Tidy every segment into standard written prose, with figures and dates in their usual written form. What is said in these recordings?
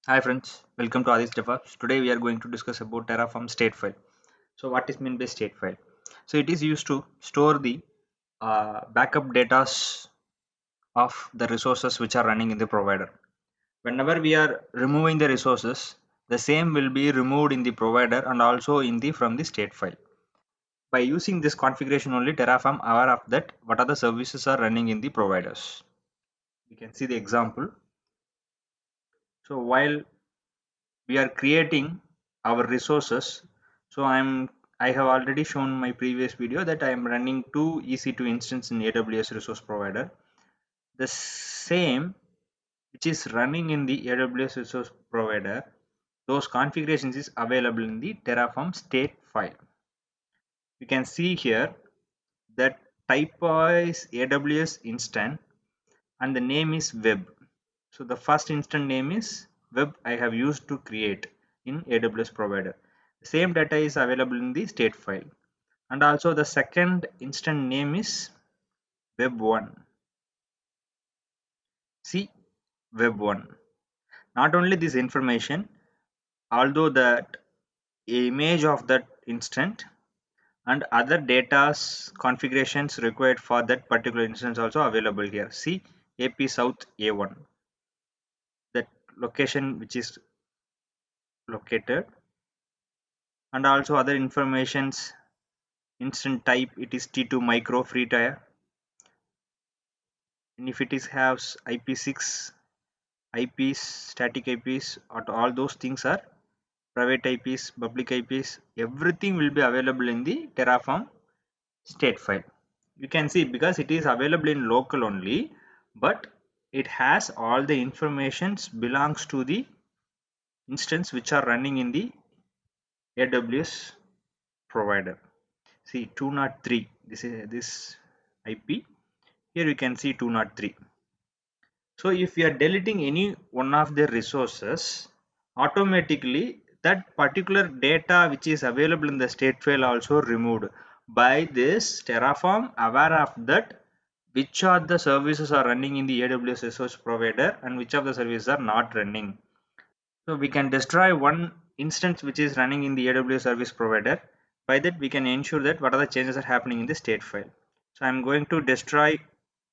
Hi friends, welcome to Adis DevOps. Today we are going to discuss about Terraform state file. So what is meant by state file? So it is used to store the backup data of the resources which are running in the provider. Whenever we are removing the resources, the same will be removed in the provider and also in the from the state file. By using this configuration only, Terraform aware of that what are the services are running in the providers. We can see the example. So while we are creating our resources, so I have already shown my previous video that I am running two EC2 instance in AWS resource provider. The same which is running in the AWS resource provider, those configurations is available in the Terraform state file. You can see here that type is AWS instant and the name is web. So the first instant name is web I have used to create in AWS provider. The same data is available in the state file. And also the second instant name is web1. See, web1. Not only this information, although that image of that instant and other data's configurations required for that particular instance also available here. See, AP South A1, that location which is located, and also other informations. Instant type, it is T2 micro free tier, and if it is has IP6 IPs, static IPs, or all those things are private IPs, public IPs, everything will be available in the Terraform state file. You can see because it is available in local only, but it has all the informations belongs to the instance which are running in the AWS provider. See 203, this is this IP. Here you can see 203. So if you are deleting any one of the resources, automatically that particular data which is available in the state file also removed. By this, Terraform aware of that which are the services are running in the AWS resource provider and which of the services are not running. So we can destroy one instance which is running in the AWS service provider. By that we can ensure that what are the changes are happening in the state file. So I'm going to destroy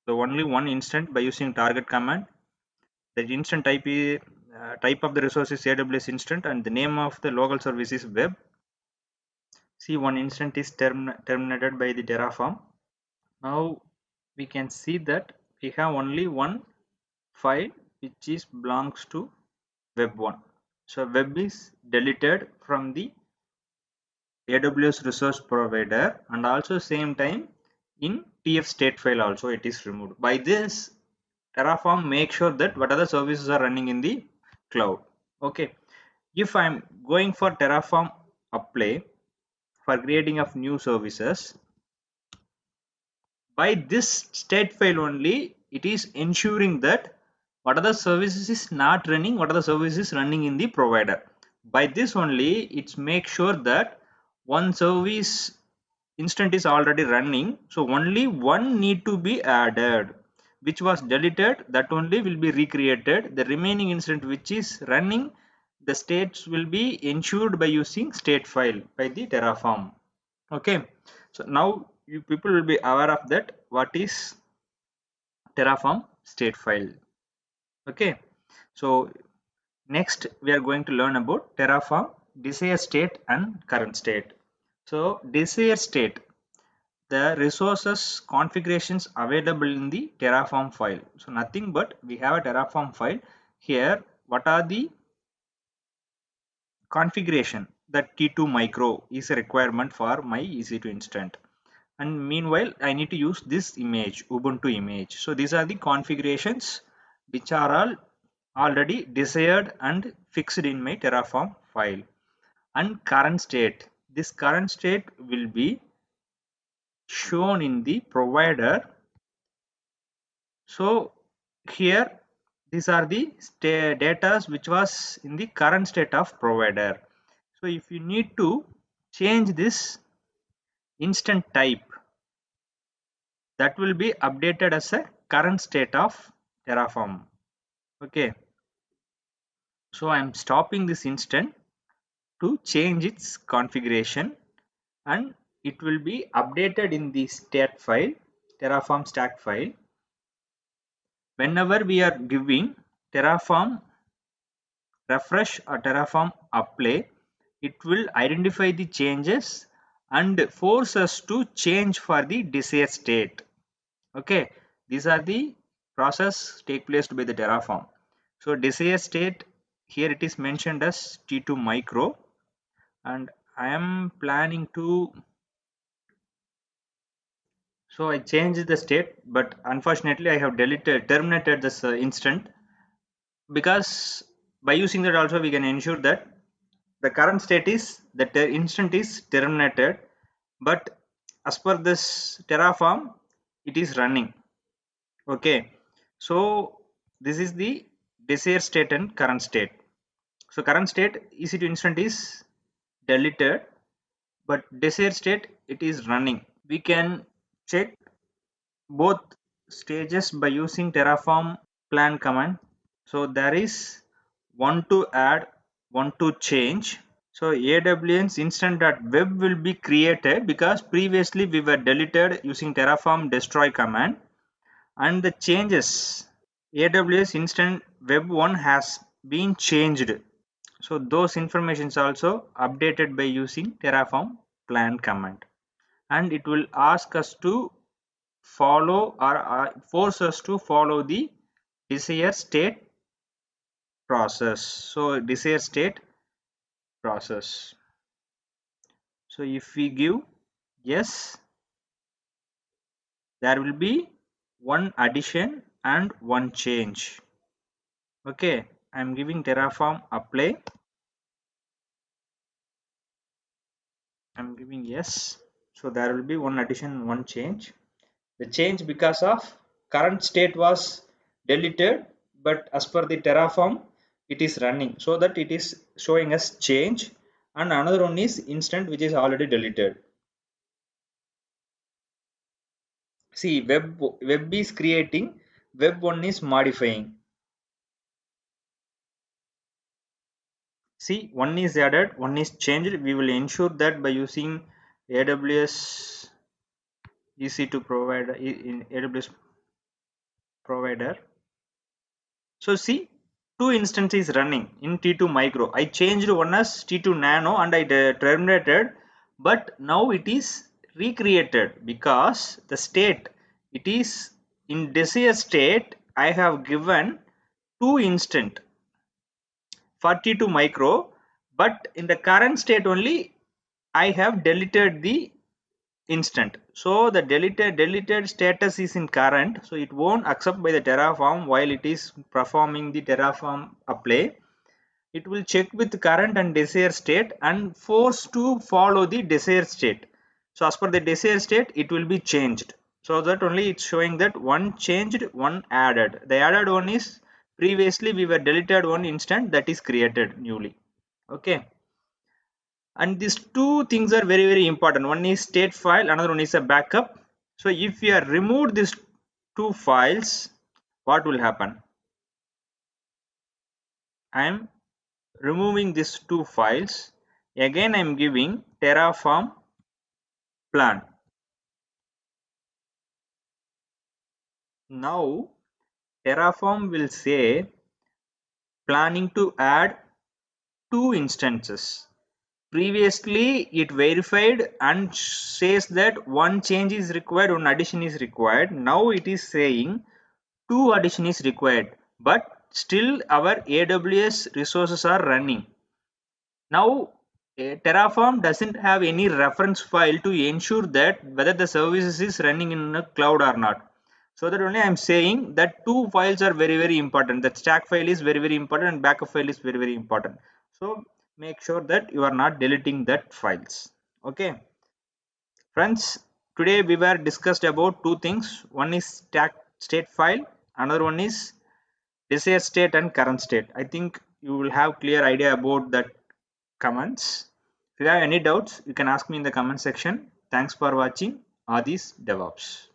the only one instant by using target command. The instant type of the resource is AWS instant and the name of the local service is web. See, one instant is terminated by the Terraform. Now we can see that we have only one file which is belongs to web1. So web is deleted from the AWS resource provider and also same time in TF state file also it is removed. By this, Terraform make sure that what other services are running in the cloud. Okay, if I'm going for Terraform apply for creating of new services, by this state file only it is ensuring that what are the services is not running, what are the services running in the provider. By this only it's make sure that one service instant is already running, so only one need to be added, which was deleted that only will be recreated. The remaining instant which is running, the states will be ensured by using state file by the Terraform. Okay, so now you people will be aware of that what is Terraform state file. Okay, so next we are going to learn about Terraform desired state and current state. So desired state, the resources configurations available in the Terraform file. So nothing but we have a Terraform file here. What are the configuration? That T2 micro is a requirement for my EC2 instant, and meanwhile I need to use this image, Ubuntu image. So these are the configurations which are all already desired and fixed in my Terraform file. And current state, this current state will be shown in the provider. So here these are the data which was in the current state of provider. So if you need to change this instant type, that will be updated as a current state of Terraform. Okay, So I'm stopping this instance to change its configuration, and it will be updated in the stat file, Terraform stack file. Whenever we are giving Terraform refresh or Terraform apply, it will identify the changes and force us to change for the desired state. Okay, these are the process take place by the Terraform. So desired state, here it is mentioned as T2 micro, and I am planning to, so I changed the state, but unfortunately I have terminated this instant, because by using that also we can ensure that the current state is that the instant is terminated, but as per this Terraform it is running. Okay, so this is the desired state and current state. So current state EC2 instant is deleted, but desired state it is running. We can check both stages by using Terraform plan command. So there is one to add, one to change. So AWS instance.web will be created because previously we were deleted using Terraform destroy command, and the changes AWS instance web 1 has been changed. So those informations also updated by using Terraform plan command, and it will ask us to follow or force us to follow the desired state process. So desired state process. So if we give yes, there will be one addition and one change. Okay, I'm giving Terraform apply. I'm giving yes. So there will be one addition, one change. The change because of current state was deleted, but as per the Terraform it is running, so that it is showing us change, and another one is instant which is already deleted. See, web is creating, web 1 is modifying. See, one is added, one is changed. We will ensure that by using AWS EC2 provider in AWS provider. So see, two instances running in T2 micro. I changed one as T2 nano and I terminated, but now it is recreated because the state, it is in desired state. I have given two instant 42 micro, but in the current state only I have deleted the instant. So the deleted status is in current, so it won't accept by the Terraform while it is performing the Terraform apply. It will check with current and desired state and force to follow the desired state. So as per the desired state it will be changed, so that only it's showing that one changed, one added. The added one is previously we were deleted one instant that is created newly. Okay, and these two things are very important. One is state file, another one is a backup. So if you are removed these two files, what will happen? I am removing these two files. Again I am giving Terraform plan. Now Terraform will say planning to add two instances. Previously it verified and says that one change is required, one addition is required. Now it is saying two addition is required, but still our AWS resources are running. Now Terraform doesn't have any reference file to ensure that whether the services is running in a cloud or not. So that only I am saying that two files are very important. That stack file is very important and backup file is very important. So make sure that you are not deleting that files. Okay, friends, today we were discussed about two things. One is stack state file, another one is desired state and current state. I think you will have clear idea about that comments. If you have any doubts, you can ask me in the comment section. Thanks for watching Adis DevOps.